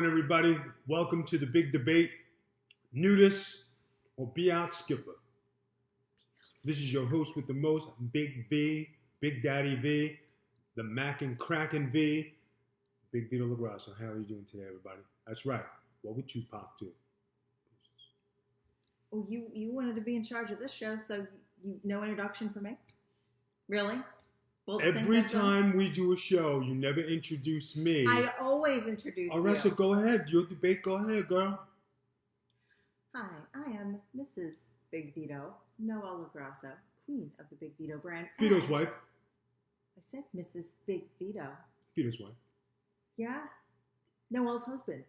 going, everybody? Welcome to the big debate, nudist or be out skipper. This is your host with the most, Big V, Big Daddy V, the Mac and Crackin' V, Big Vito Brand. So how are you doing today, everybody? That's right. What would Tupac do? Well, you wanted to be in charge of this show, so no introduction for me? Really? Every time we do a show, you never introduce me. I always introduce you. All right, so go ahead. Your debate, go ahead, girl. Hi, I am Mrs. Big Vito, Noel, queen of the Big Vito Brand. Vito's wife. I said Mrs. Big Vito. Vito's wife. Yeah? Noel's husband.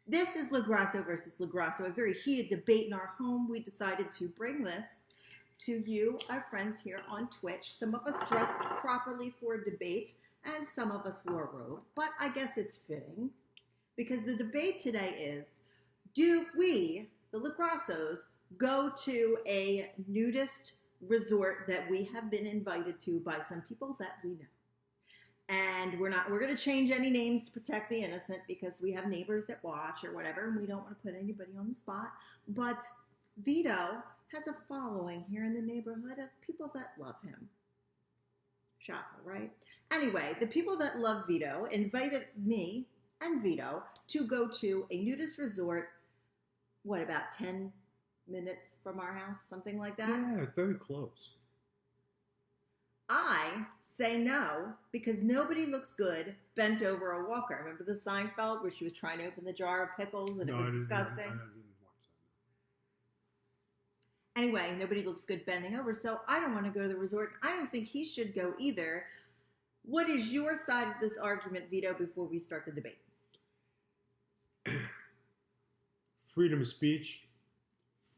This is LaGrasso versus LaGrasso, a very heated debate in our home. We decided to bring this to you, our friends here on Twitch. Some of us dressed properly for a debate, and some of us wore a robe, but I guess it's fitting, because the debate today is, do we, the LaGrassos, go to a nudist resort that we have been invited to by some people that we know? And we're going to change any names to protect the innocent, because we have neighbors that watch or whatever, and we don't want to put anybody on the spot. But Vito has a following here in the neighborhood of people that love him. Shocker, right? Anyway, the people that love Vito invited me and Vito to go to a nudist resort, what, about 10 minutes from our house? Something like that? Yeah, very close. I say no, because nobody looks good bent over a walker. Remember the Seinfeld where she was trying to open the jar of pickles and it was disgusting? I didn't watch that. Anyway, nobody looks good bending over, so I don't want to go to the resort. I don't think he should go either. What is your side of this argument, Vito, before we start the debate? Freedom of speech,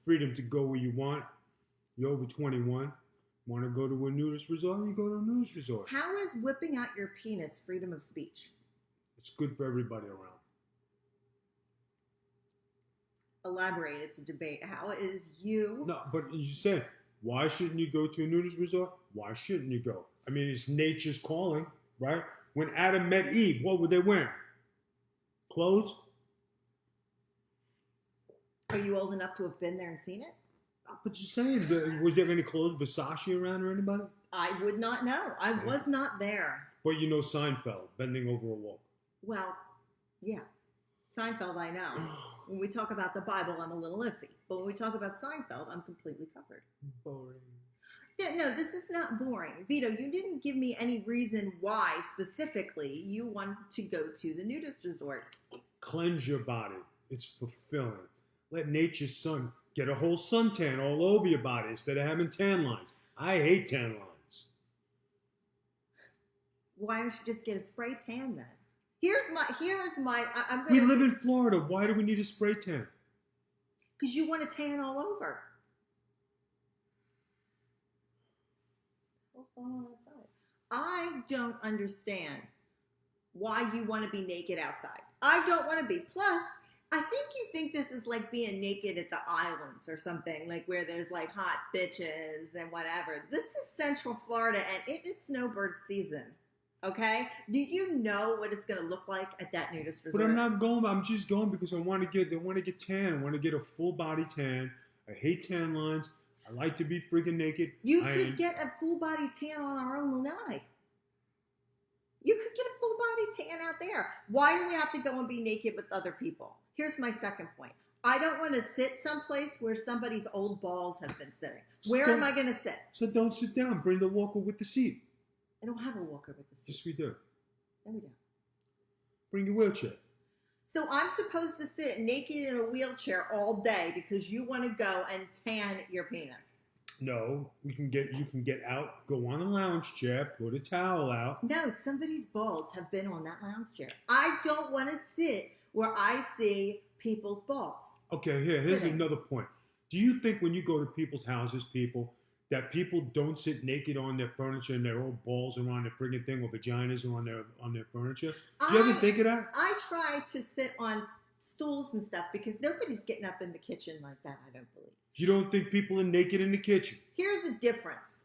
freedom to go where you want. You're over 21. Want to go to a nudist resort? You go to a nudist resort. How is whipping out your penis freedom of speech? It's good for everybody around. Elaborate. It's a debate. How is you? No, but you said, why shouldn't you go to a nudist resort? Why shouldn't you go? I mean, it's nature's calling, right? When Adam met Eve, what were they wearing? Clothes? Are you old enough to have been there and seen it? But you're saying, was there any clothes, Versace around or anybody? I would not know. I was not there. But you know Seinfeld, bending over a wall. Well, yeah. Seinfeld, I know. When we talk about the Bible, I'm a little iffy. But when we talk about Seinfeld, I'm completely covered. Boring. No, this is not boring. Vito, you didn't give me any reason why specifically you want to go to the nudist resort. Cleanse your body. It's fulfilling. Let nature's sun get a whole suntan all over your body instead of having tan lines. I hate tan lines. Why don't you just get a spray tan then? We live in Florida. Why do we need a spray tan? Because you want to tan all over. What's going on outside? I don't understand why you want to be naked outside. I don't want to be. Plus, I think you think this is like being naked at the islands or something, like where there's like hot bitches and whatever. This is Central Florida and it is snowbird season. Okay? Do you know what it's going to look like at that nudist resort? But I'm not going. I'm just going because I want to get tan. I want to get a full body tan. I hate tan lines. I like to be freaking naked. You could get a full body tan on our own lanai. You could get a full body tan out there. Why do we have to go and be naked with other people? Here's my second point. I don't want to sit someplace where somebody's old balls have been sitting. Where am I going to sit? So don't sit down. Bring the walker with the seat. I don't have a walker with the seat. Yes, we do. No, we don't. Bring your wheelchair. So I'm supposed to sit naked in a wheelchair all day because you want to go and tan your penis. No, you can get out, go on a lounge chair, put a towel out. No, somebody's balls have been on that lounge chair. I don't want to sit where I see people's balls. Okay, here's another point. Do you think when you go to people's houses, that people don't sit naked on their furniture and their old balls are on their friggin' thing or vaginas are on their furniture? Do you ever think of that? I try to sit on stools and stuff because nobody's getting up in the kitchen like that, I don't believe. You don't think people are naked in the kitchen? Here's the difference.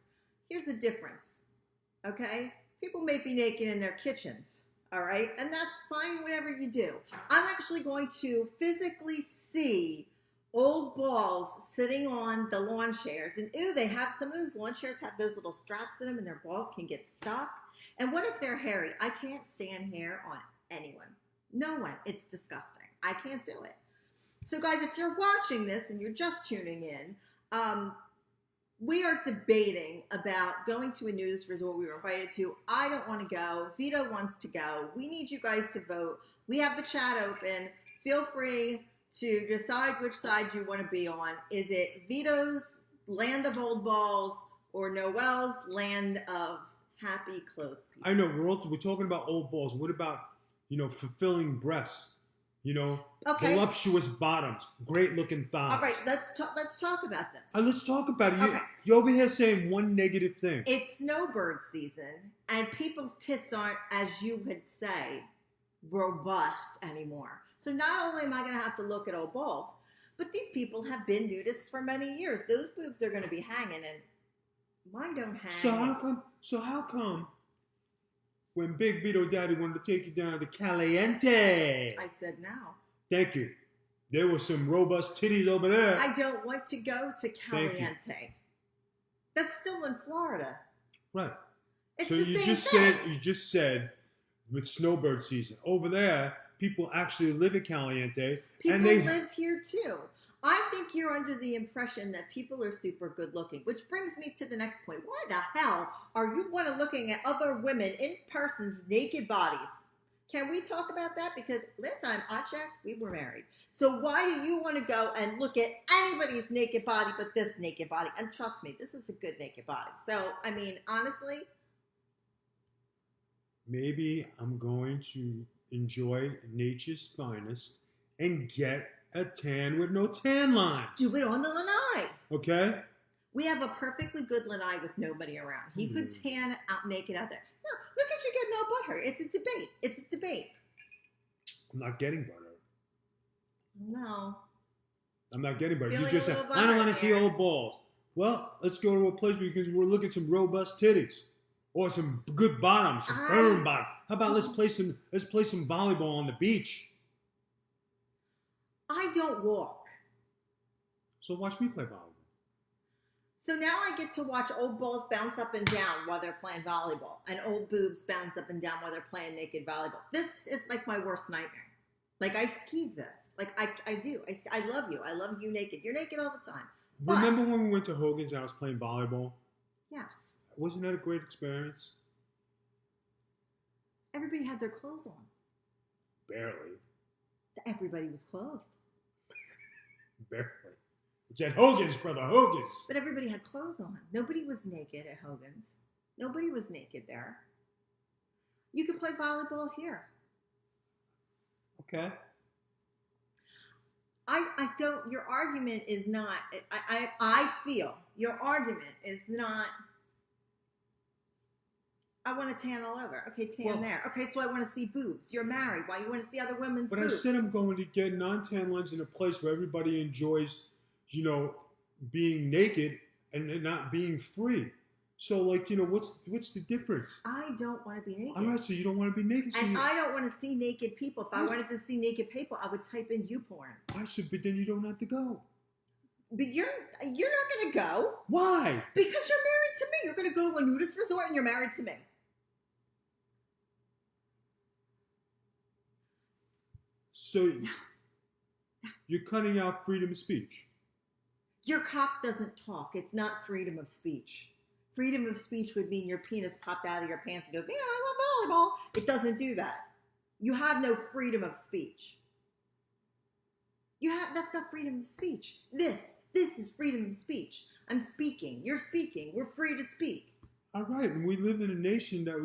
Okay? People may be naked in their kitchens, All right, and that's fine. Whatever you do, I'm actually going to physically see old balls sitting on the lawn chairs, and ooh, they have some of those lawn chairs have those little straps in them, and their balls can get stuck. And what if they're hairy? I can't stand hair on anyone. No one. It's disgusting. I can't do it. So guys, if you're watching this and you're just tuning in, we are debating about going to a nudist resort we were invited to. I don't want to go. Vito wants to go. We need you guys to vote. We have the chat open. Feel free to decide which side you want to be on. Is it Vito's land of old balls or Noel's land of happy clothed people? I know we're talking about old balls. What about fulfilling breasts? Okay. Voluptuous bottoms, great looking thighs. All right, let's talk about this. Let's talk about it. Okay. You're over here saying one negative thing. It's snowbird season, and people's tits aren't, as you would say, robust anymore. So not only am I going to have to look at old balls, but these people have been nudists for many years. Those boobs are going to be hanging, and mine don't hang. So how come when Big Vito Daddy wanted to take you down to Caliente? I said no. Thank you. There were some robust titties over there. I don't want to go to Caliente. That's still in Florida. Right. It's so the same thing. You just said with snowbird season over there, people actually live in Caliente. People and they live here too. I think you're under the impression that people are super good looking, which brings me to the next point. Why the hell are you want to looking at other women in person's naked bodies? Can we talk about that? Because last time I checked, we were married. So why do you want to go and look at anybody's naked body but this naked body? And trust me, this is a good naked body. So, I mean, honestly. Maybe I'm going to enjoy nature's finest and get a tan with no tan lines. Do it on the lanai. Okay? We have a perfectly good lanai with nobody around. He could tan out naked out there. No, look at you getting all butthurt. It's a debate. It's a debate. I'm not getting butter. No. I'm not getting butter. You Feeling just a said, little I don't want to butthurt see here. old balls. Well, let's go to a place because we're looking at some robust titties. Or some good bottoms, some firm bottom. How about let's play some volleyball on the beach? I don't walk. So watch me play volleyball. So now I get to watch old balls bounce up and down while they're playing volleyball, and old boobs bounce up and down while they're playing naked volleyball. This is like my worst nightmare. Like, I skeeve this. Like, I do. I love you. I love you naked. You're naked all the time. But, Remember when we went to Hogan's and I was playing volleyball? yes. Wasn't that a great experience? Everybody had their clothes on. Barely. Everybody was clothed. Barely. It's at Hogan's, brother, Hogan's. But everybody had clothes on. Nobody was naked at Hogan's. Nobody was naked there. You could play volleyball here. Okay. I don't, your argument is not, I feel your argument is not, I want to tan all over. Okay, tan there. Okay, so I want to see boobs. You're married. Why you want to see other women's boobs? But I said I'm going to get non-tan lines in a place where everybody enjoys, being naked and not being free. So, what's the difference? I don't want to be naked. All right, so you don't want to be naked. So And I don't want to see naked people. If I wanted to see naked people, I would type in you porn. I should, but then you don't have to go. But you're not going to go. Why? Because you're married to me. You're going to go to a nudist resort and you're married to me. So you're cutting out freedom of speech. Your cock doesn't talk. It's not freedom of speech. Freedom of speech would mean your penis popped out of your pants and goes, man, I love volleyball. It doesn't do that. You have no freedom of speech. That's not freedom of speech. This is freedom of speech. I'm speaking. You're speaking. We're free to speak. All right, and we live in a nation that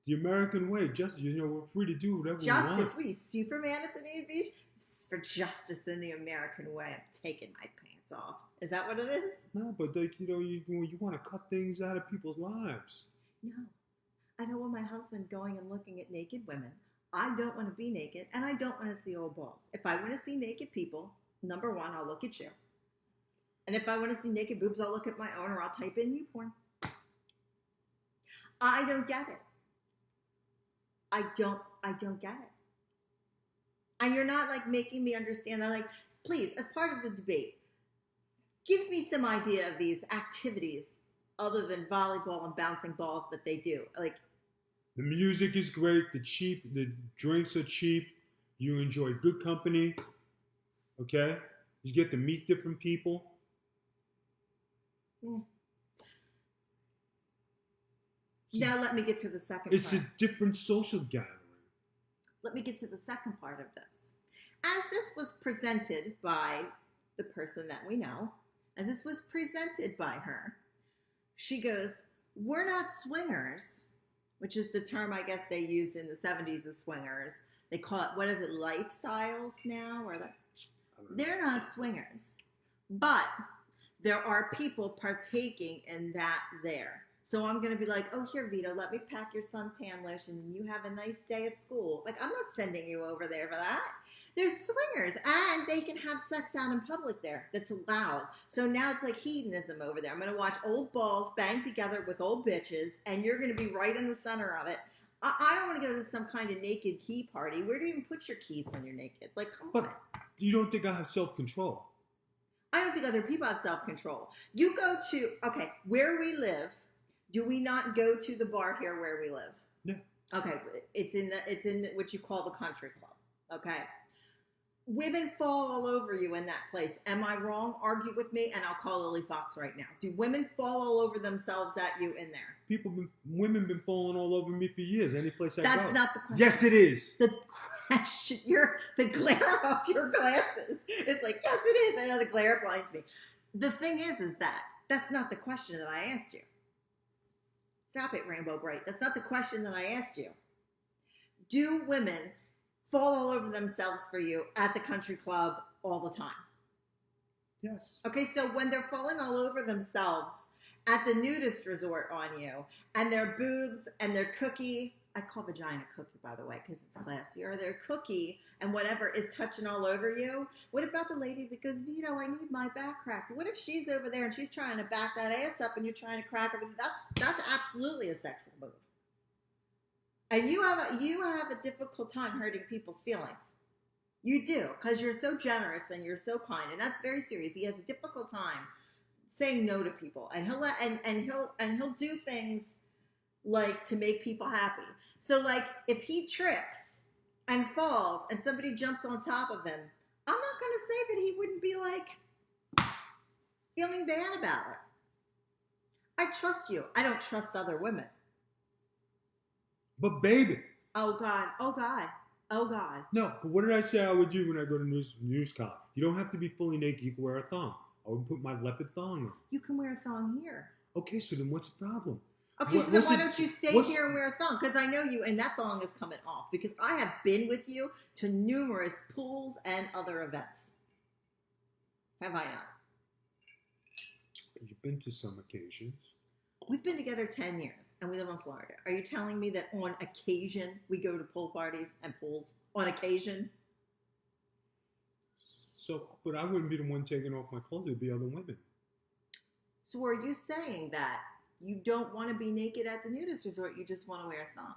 the American way. Just we're free to do whatever we want. Justice. What are you, Superman at the nude beach? This is for justice in the American way. I'm taking my pants off. Is that what it is? No, but you want to cut things out of people's lives. No. I don't want my husband going and looking at naked women. I don't want to be naked, and I don't want to see old balls. If I want to see naked people, number one, I'll look at you. And if I want to see naked boobs, I'll look at my own, or I'll type in you porn. I don't get it. I don't get it. And you're not like making me understand that. Like, please, as part of the debate, give me some idea of these activities other than volleyball and bouncing balls that they do. Like, the music is great. The drinks are cheap. You enjoy good company. Okay, you get to meet different people. Yeah. Now let me get to the second It's part. a different social gathering. Let me get to the second part of this. As this was presented by the person that we know, as this was presented by her, she goes, we're not swingers, which is the term I guess they used in the 70s as swingers. They call it, what is it, lifestyles now? Or they're not swingers. But there are people partaking in that there. So I'm going to be like, oh, here, Vito, let me pack your suntan lotion and you have a nice day at school. Like, I'm not sending you over there for that. There's swingers, and they can have sex out in public there. That's allowed. So now it's like hedonism over there. I'm going to watch old balls bang together with old bitches, and you're going to be right in the center of it. I don't want to go to some kind of naked key party. Where do you even put your keys when you're naked? Like, come on. You don't think I have self-control? I don't think other people have self-control. You go to, okay, where we live, do we not go to the bar here where we live? Yeah. Okay, it's in what you call the country club. Okay. Women fall all over you in that place. Am I wrong? Argue with me, and I'll call Lily Fox right now. Do women fall all over themselves at you in there? Women been falling all over me for years. Any place I go. That's not the question. Yes, it is. The question, the glare off your glasses. It's like, yes, it is. I know the glare blinds me. The thing is that's not the question that I asked you. Stop it, Rainbow Bright. That's not the question that I asked you. Do women fall all over themselves for you at the country club all the time? Yes. Okay, so when they're falling all over themselves at the nudist resort on you, and their boobs and their cookie, I call vagina cookie, by the way, because it's classy, or their cookie and whatever is touching all over you, what about the lady that goes, Vito, I need my back cracked? What if she's over there and she's trying to back that ass up and you're trying to crack her? That's absolutely a sexual move. And you have a difficult time hurting people's feelings. You do, because you're so generous and you're so kind, and that's very serious. He has a difficult time saying no to people, and he'll do things like to make people happy. So like if he trips and falls and somebody jumps on top of him, I'm not going to say that he wouldn't be like feeling bad about it. I trust you. I don't trust other women. But baby. Oh God. Oh God. Oh God. No, but what did I say I would do when I go to NewsCon? You don't have to be fully naked. You can wear a thong. I would put my leopard thong on. You can wear a thong here. Okay, so then what's the problem? Okay, so then why don't you stay here and wear a thong? Because I know you, and that thong is coming off. Because I have been with you to numerous pools and other events. Have I not? You've been to some occasions. We've been together 10 years, and we live in Florida. Are you telling me that on occasion we go to pool parties and pools? On occasion? So, but I wouldn't be the one taking off my clothes. It'd be other women. So are you saying that you don't want to be naked at the nudist resort, you just want to wear a thong?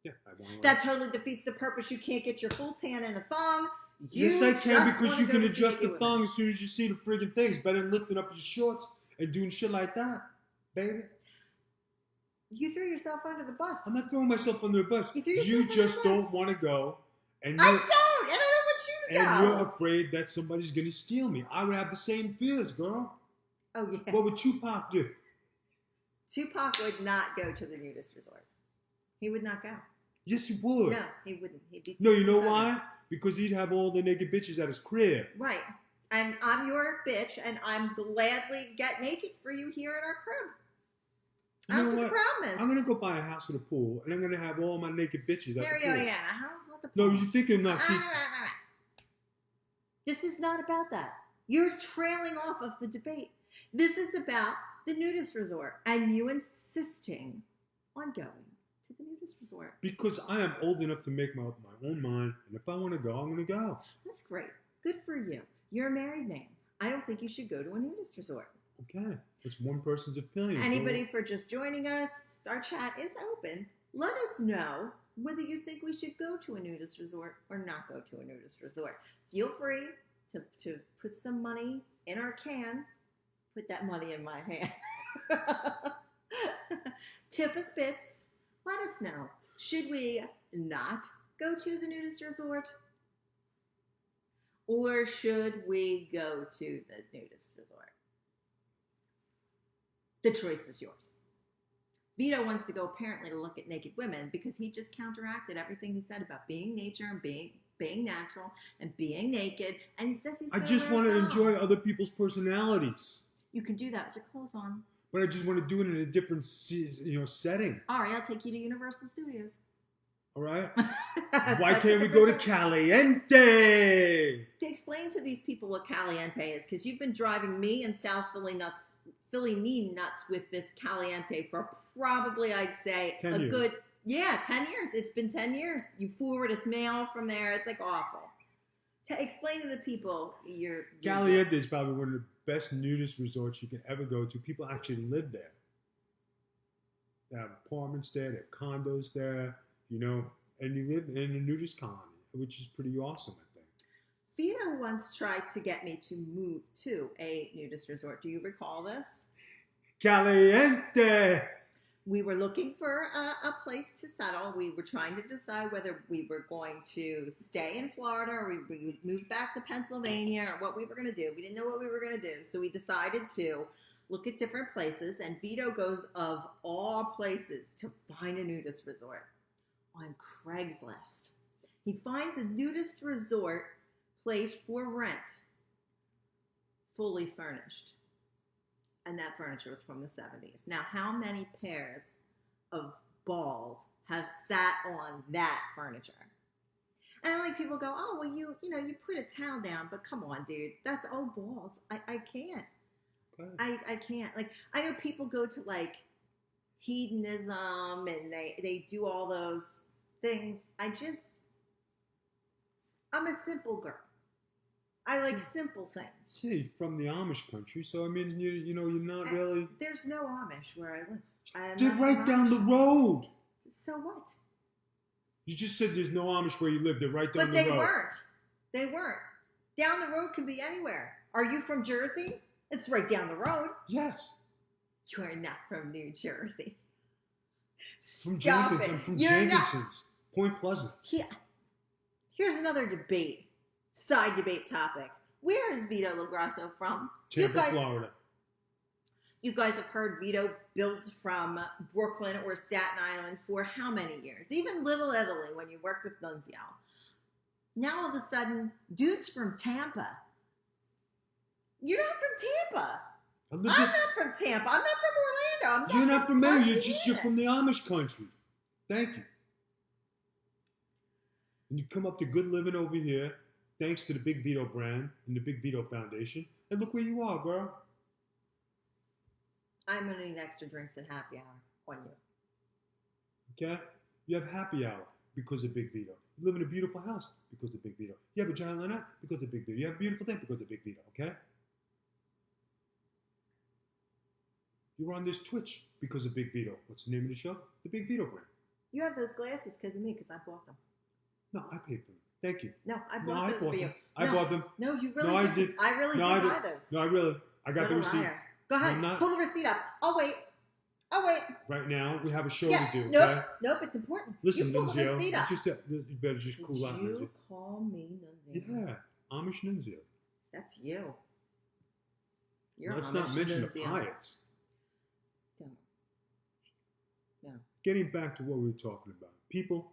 Yeah, I want to. That totally defeats the purpose. You can't get your full tan in a thong. Yes, I can, because you can adjust the thong as soon as you see the friggin' things. Better than lifting up your shorts and doing shit like that, baby. You threw yourself under the bus. I'm not throwing myself under the bus. You just don't want to go. And I don't, and I don't want you to go. And you're afraid that somebody's going to steal me. I would have the same fears, girl. Oh, yeah. What would Tupac do? Tupac would not go to the nudist resort. He would not go. Yes, he would. No, he wouldn't. He'd be no, you know why? Because he'd have all the naked bitches at his crib. Right. And I'm your bitch, and I'm gladly get naked for you here at our crib. That's what the problem is. I'm going to go buy a house with a pool, and I'm going to have all my naked bitches at the pool. There you go, yeah. A house with a pool. No, you're thinking not. This is not about that. You're trailing off of the debate. This is about the nudist resort, and you insisting on going to the nudist resort. Because I am old enough to make my own mind, and if I want to go, I'm going to go. That's great. Good for you. You're a married man. I don't think you should go to a nudist resort. Okay. It's one person's opinion. Anybody for just joining us, our chat is open. Let us know whether you think we should go to a nudist resort or not go to a nudist resort. Feel free to put some money in our can. Put that money in my hand. Tip us bits. Let us know. Should we not go to the nudist resort? Or should we go to the nudist resort? The choice is yours. Vito wants to go apparently to look at naked women because he just counteracted everything he said about being nature and being natural and being naked. And he says he's I just want to enjoy other people's personalities. You can do that with your clothes on. But I just want to do it in a different, setting. All right, I'll take you to Universal Studios. All right? Why can't we go to Caliente? To explain to these people what Caliente is, because you've been driving me and South Philly nuts with this Caliente for probably, I'd say, 10 years. Good, 10 years. It's been 10 years. You forward us mail from there. It's like awful. To explain to the people, Caliente is probably one of the best nudist resorts you can ever go to. People actually live there. They have apartments there, they have condos there, and you live in a nudist colony, which is pretty awesome, I think. Vito once tried to get me to move to a nudist resort. Do you recall this? Caliente! We were looking for a place to settle. We were trying to decide whether we were going to stay in Florida or we would move back to Pennsylvania or what we were going to do. We didn't know what we were going to do. So we decided to look at different places. And Vito goes, of all places, to find a nudist resort on Craigslist. He finds a nudist resort place for rent, fully furnished. And that furniture was from the 70s. Now, how many pairs of balls have sat on that furniture? And like people go, oh, well, you put a towel down, but come on, dude, that's old balls. I can't. Okay. I can't. Like, I know people go to like hedonism and they do all those things. I'm a simple girl. I like simple things. See, from the Amish country, so I mean, you're not really. There's no Amish where I live. They're right down the road. So what? You just said there's no Amish where you live. They're right down But the road. They weren't. Down the road can be anywhere. Are you from Jersey? It's right down the road. Yes. You are not from New Jersey. From Jenkins. I'm from Jenkinson's. Point Pleasant. Here's another side debate topic. Where is Vito LaGrasso from? Tampa, Florida. You guys have heard Vito built from Brooklyn or Staten Island for how many years? Even Little Italy when you worked with Nunzio. Now all of a sudden, dude's from Tampa. You're not from Tampa. I'm not from Tampa. I'm not from Orlando. You're not from there. You're from the Amish country. Thank you. And you come up to good living over here, thanks to the Big Vito Brand and the Big Vito Foundation. And look where you are, girl. I'm going to need extra drinks at happy hour on you. Okay? You have happy hour because of Big Vito. You live in a beautiful house because of Big Vito. You have a giant lineup because of Big Vito. You have a beautiful day because of Big Vito, okay? You're on this Twitch because of Big Vito. What's the name of the show? The Big Vito Brand. You have those glasses because of me, because I bought them. No, I paid for them. Thank you. No, I bought those for you. I bought them. No, you really did. I really did buy those. No, I got the receipt. Go ahead. Pull the receipt up. I'll wait. Right now, we have a show to do. Nope, it's important. Listen, you pull the Nunzio, receipt up. you better just cool out. Did you call me Nunzio? Yeah, Amish Nunzio. That's you. Let's not mention the Pirates. Don't. No. Getting back to what we were talking about. People,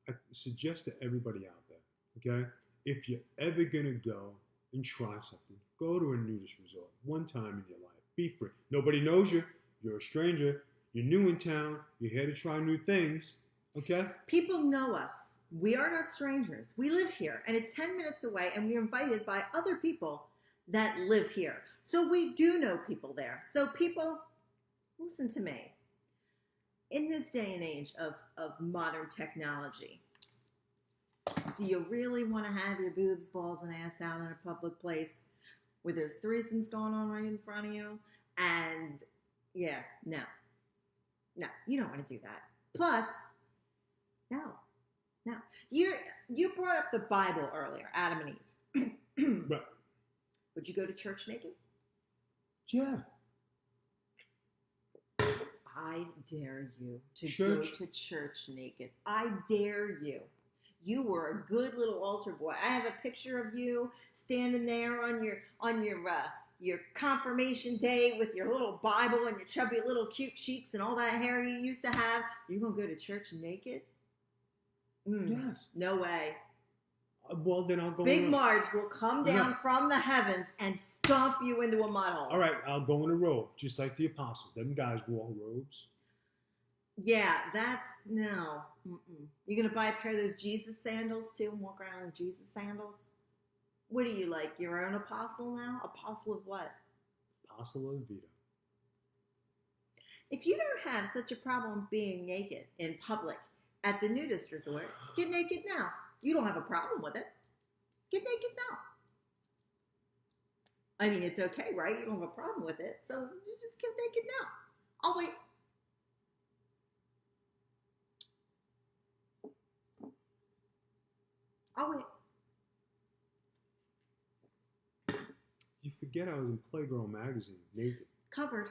I suggest to everybody out there, okay, if you're ever going to go and try something, go to a nudist resort one time in your life. Be free. Nobody knows you. You're a stranger. You're new in town. You're here to try new things, okay? People know us. We are not strangers. We live here, and it's 10 minutes away, and we're invited by other people that live here. So we do know people there. So people, listen to me. In this day and age of modern technology, do you really want to have your boobs, balls, and ass out in a public place where there's threesomes going on right in front of you? And no, you don't want to do that. Plus, No. No. You brought up the Bible earlier, Adam and Eve. Right. Would you go to church naked? Yeah. I dare you to Church. go to church naked. I dare you. You were a good little altar boy. I have a picture of you standing there on your confirmation day with your little Bible and your chubby little cute cheeks and all that hair you used to have. You gonna go to church naked? Yes. No way. Well, then I'll go. Big Marge will come down Yeah. from the heavens and stomp you into a mud hole. All right, I'll go in a robe, just like the apostles. Them guys wore robes. Yeah, that's no. Mm-mm. You gonna buy a pair of those Jesus sandals too and walk around in Jesus sandals? What are you like? Your own apostle now? Apostle of what? Apostle of Vito. If you don't have such a problem being naked in public at the nudist resort, get naked now. You don't have a problem with it. Get naked now. I mean, it's okay, right? You don't have a problem with it. So just get naked now. I'll wait. I'll wait. You forget I was in Playgirl magazine, naked. Covered.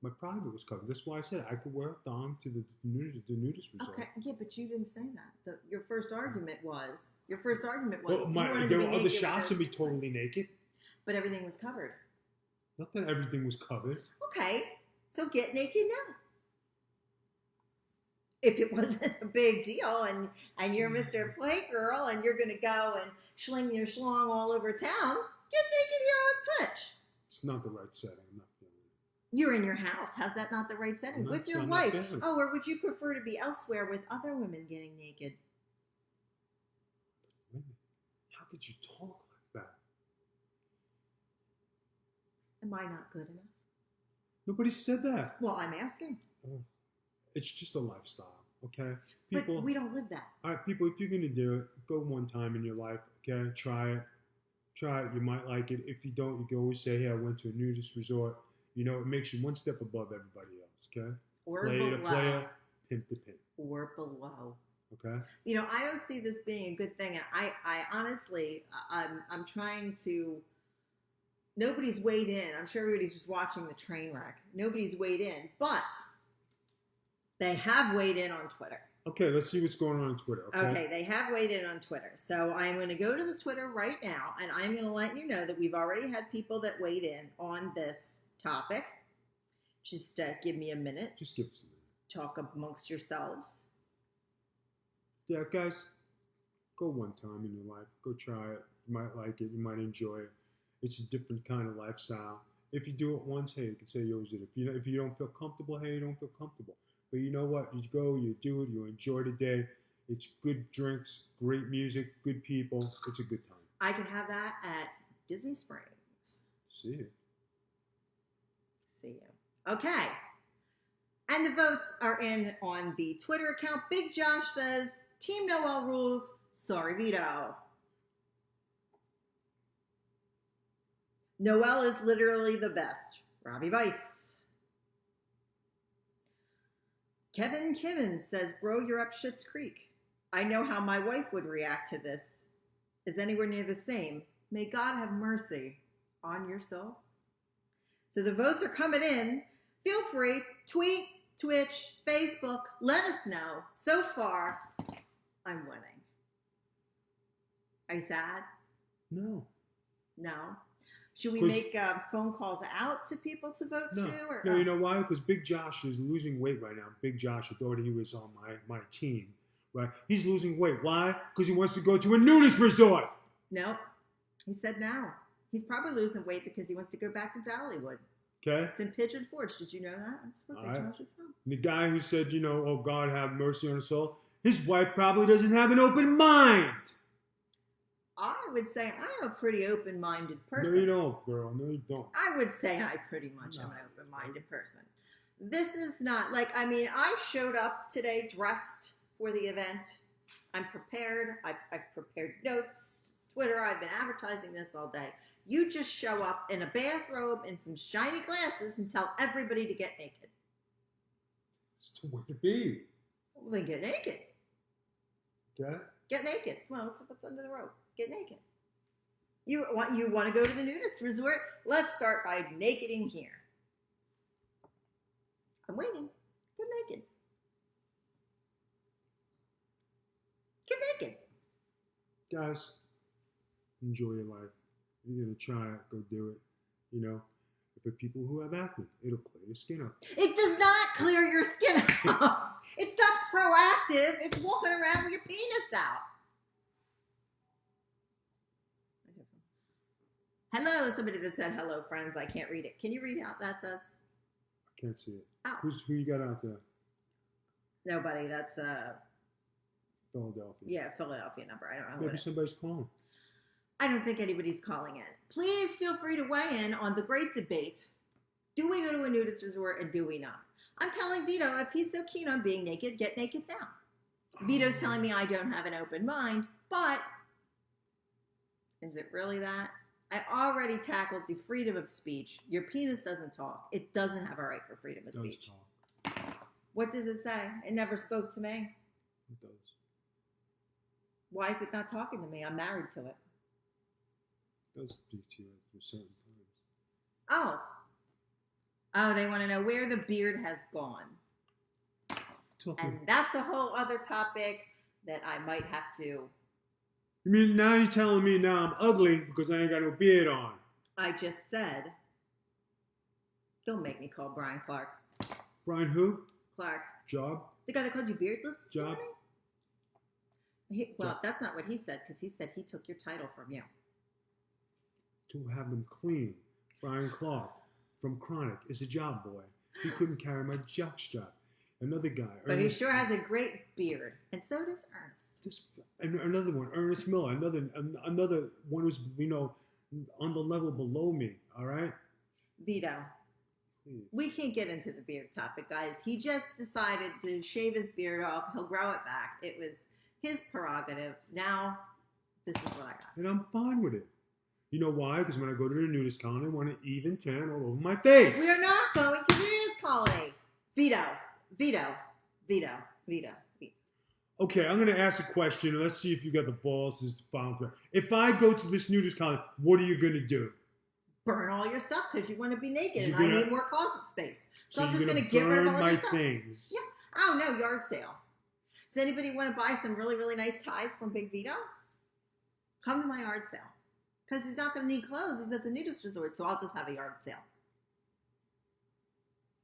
My private was covered. That's why I said I could wear a thong to the nudist resort. Okay, yeah, but you didn't say that. Your first argument was Well, you wanted there to were be other naked shots of with me those totally things. naked. But everything was covered. Not that everything was covered. Okay, so get naked now. If it wasn't a big deal and you're Mr. Playgirl and you're going to go and sling your schlong all over town, get naked here on Twitch. It's not the right setting. I'm not feeling it. You're in your house. How's that not the right setting? I'm not- With your I'm not wife. feeling it. Oh, or would you prefer to be elsewhere with other women getting naked? Wait a minute. How could you talk like that? Am I not good enough? Nobody said that. Well, I'm asking. It's just a lifestyle, okay? But we don't live that. All right, people, if you're going to do it, go one time in your life, okay? Try it. Try it. You might like it. If you don't, you can always say, hey, I went to a nudist resort. You know, it makes you one step above everybody else, okay? Or Player to below. player, pimp to pimp, Or below. okay? You know, I don't see this being a good thing. And I honestly, I'm trying to, nobody's weighed in. I'm sure everybody's just watching the train wreck. Nobody's weighed in. But they have weighed in on Twitter. Okay, let's see what's going on Twitter, okay? Okay, they have weighed in on Twitter. So I'm going to go to the Twitter right now, and I'm going to let you know that we've already had people that weighed in on this topic. Just give me a minute. Just give us a minute. Talk amongst yourselves. Yeah, guys, go one time in your life. Go try it. You might like it. You might enjoy it. It's a different kind of lifestyle. If you do it once, hey, you can say you always did it. If you don't feel comfortable, hey, you don't feel comfortable. But you know what? You go, you do it, you enjoy the day. It's good drinks, great music, good people. It's a good time. I could have that at Disney Springs. See you. See you. Okay. And the votes are in on the Twitter account. Big Josh says, Team Noel rules. Sorry, Vito. Noel is literally the best. Robbie Weiss. Kevin Kimmons says, bro, you're up Schitt's Creek. I know how my wife would react to this. Is anywhere near the same. May God have mercy on your soul. So the votes are coming in. Feel free, tweet, Twitch, Facebook, let us know. So far, I'm winning. Are you sad? No. No. Should we 'Cause- make phone calls out to people to vote No. to? Or, No, you know why? Because Big Josh is losing weight right now. Big Josh, I thought he was on my team, right? He's losing weight. Why? Because he wants to go to a nudist resort. Nope. He said no. He's probably losing weight because he wants to go back to Dollywood. Okay? It's in Pigeon Forge. Did you know that? That's what All Big right. Josh is from. The guy who said, you know, oh, God have mercy on his soul, his wife probably doesn't have an open mind. I would say I'm a pretty open-minded person. No, you don't, girl. No, you don't. I would say I pretty much am an open-minded person. This is not, like, I mean, I showed up today dressed for the event. I'm prepared. I've prepared notes, Twitter. I've been advertising this all day. You just show up in a bathrobe and some shiny glasses and tell everybody to get naked. It's the way to be. Well, then get naked. Okay. Get naked. Well, so what's under the rope? Get naked. You want to go to the nudist resort? Let's start by nakeding here. I'm waiting. Get naked. Get naked. Guys, enjoy your life. If you're going to try it, go do it. You know, for people who have acne, it'll clear your skin up. It does not clear your skin out. It's not proactive. It's walking around with your penis out. Hello, somebody that said hello, friends. I can't read it. Can you read out that says? I can't see it. Oh. Who you got out there? Nobody. That's Philadelphia. yeah, Philadelphia number. I don't know. Maybe somebody's calling. I don't think anybody's calling in. Please feel free to weigh in on the great debate. Do we go to a nudist resort or do we not? I'm telling Vito, if he's so keen on being naked, get naked now. Vito's telling me I don't have an open mind, but is it really that? I already tackled the freedom of speech. Your penis doesn't talk. It doesn't have a right for freedom of speech. What does it say? It never spoke to me. It does. Why is it not talking to me? I'm married to it. It does speak to you at certain times. Oh, they want to know where the beard has gone. And that's a whole other topic that I might have to. You mean now you're telling me now I'm ugly because I ain't got no beard on? I just said, don't make me call Brian Clark. Brian who? Clark. Job? The guy that called you beardless this Job? morning? Well, that's not what he said, because he said he took your title from you. To have them clean. Brian Clark from Chronic is a job boy. He couldn't carry my jockstrap. Another guy. But he sure has a great beard. And so does Ernest. And another one, Ernest Miller. Another one who's, on the level below me. All right? Vito. Please. We can't get into the beard topic, guys. He just decided to shave his beard off. He'll grow it back. It was his prerogative. Now, this is what I got. And I'm fine with it. You know why? Because when I go to the nudist colony, I want an even tan all over my face. We are not going to the nudist colony. Vito. Okay, I'm going to ask a question, and let's see if you got the balls to follow through. If I go to this nudist colony, what are you going to do? Burn all your stuff because you want to be naked, You're and I need more closet space. So I'm just going to get rid of all my your stuff. things. Yeah. Oh, no, yard sale. Does anybody want to buy some really, really nice ties from Big Vito? Come to my yard sale. Because he's not going to need clothes. He's at the nudist resort, so I'll just have a yard sale.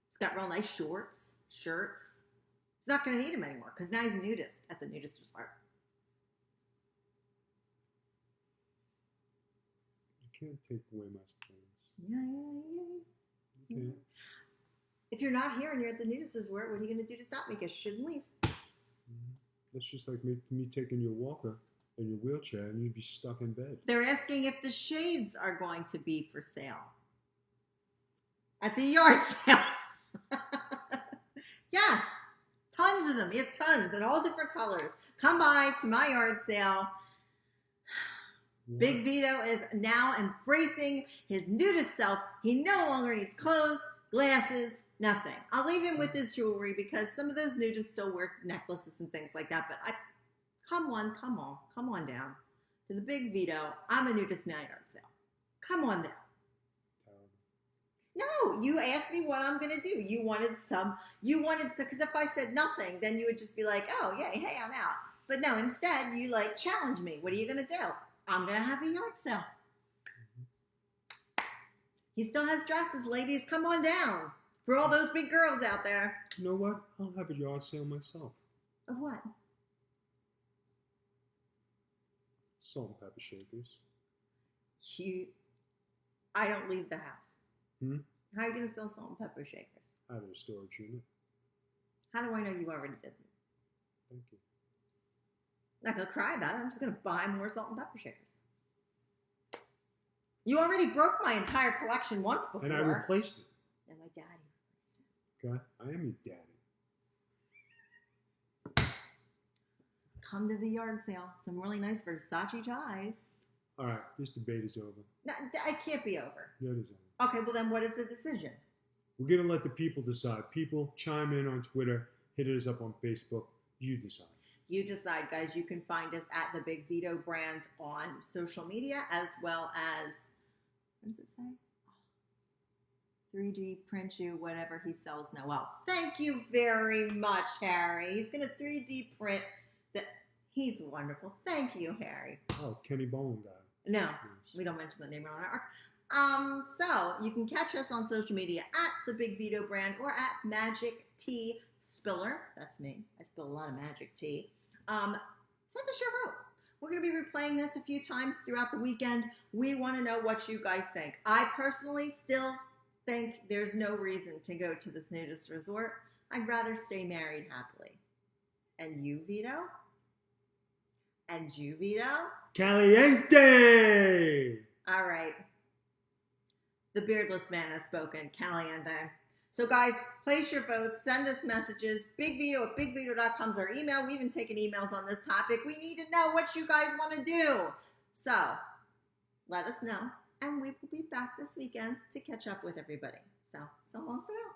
He's got real nice shorts, shirts. He's not going to need them anymore because now he's a nudist at the nudist resort. You can't take away my things. Yeah. You can't. If you're not here and you're at the nudist resort, what are you going to do to stop me? Because you shouldn't leave. That's just like me taking your walker in your wheelchair and you'd be stuck in bed. They're asking if the shades are going to be for sale at the yard sale. Yes, tons of them. Yes, tons in all different colors. Come by to my yard sale. What? Big Vito is now embracing his nudist self. He no longer needs clothes, glasses, nothing. I'll leave him with his jewelry because some of those nudists still wear necklaces and things like that. But come on down to the Big Vito. I'm a nudist now yard sale. Come on down. No, you asked me what I'm going to do. You wanted some, because if I said nothing, then you would just be like, oh, yeah, hey, I'm out. But no, instead, you challenge me. What are you going to do? I'm going to have a yard sale. He still has dresses, ladies. Come on down. For all those big girls out there. You know what? I'll have a yard sale myself. Of what? Salt and pepper shakers. I don't leave the house. How are you going to sell salt and pepper shakers? I have a storage unit. How do I know you already did it? Thank you. I'm not going to cry about it. I'm just going to buy more salt and pepper shakers. You already broke my entire collection once before. And I replaced it. And my daddy replaced it. Okay? I am your daddy. Come to the yard sale. Some really nice Versace ties. All right. This debate is over. No, it can't be over. Yeah, it is over. Okay, well then what is the decision? We're going to let the people decide. People, chime in on Twitter. Hit us up on Facebook. You decide. You decide, guys. You can find us at the Big Vito Brand on social media, as well as, what does it say? 3D print you whatever he sells Noel. Thank you very much, Harry. He's going to 3D print that. He's wonderful. Thank you, Harry. Oh, Kenny Bone guy. No, Yes. we don't mention the name on our. So you can catch us on social media at the Big Vito Brand or at Magic Tea Spiller. That's me. I spill a lot of magic tea. Send us your vote. We're going to be replaying this a few times throughout the weekend. We want to know what you guys think. I personally still think there's no reason to go to this nudist resort. I'd rather stay married happily. And you, Vito? And you, Vito? Caliente! All right. The beardless man has spoken. Caliente. So, guys, place your votes. Send us messages. BigVito@BigVito.com is our email. We've even taken emails on this topic. We need to know what you guys want to do. So, let us know. And we will be back this weekend to catch up with everybody. So long for now.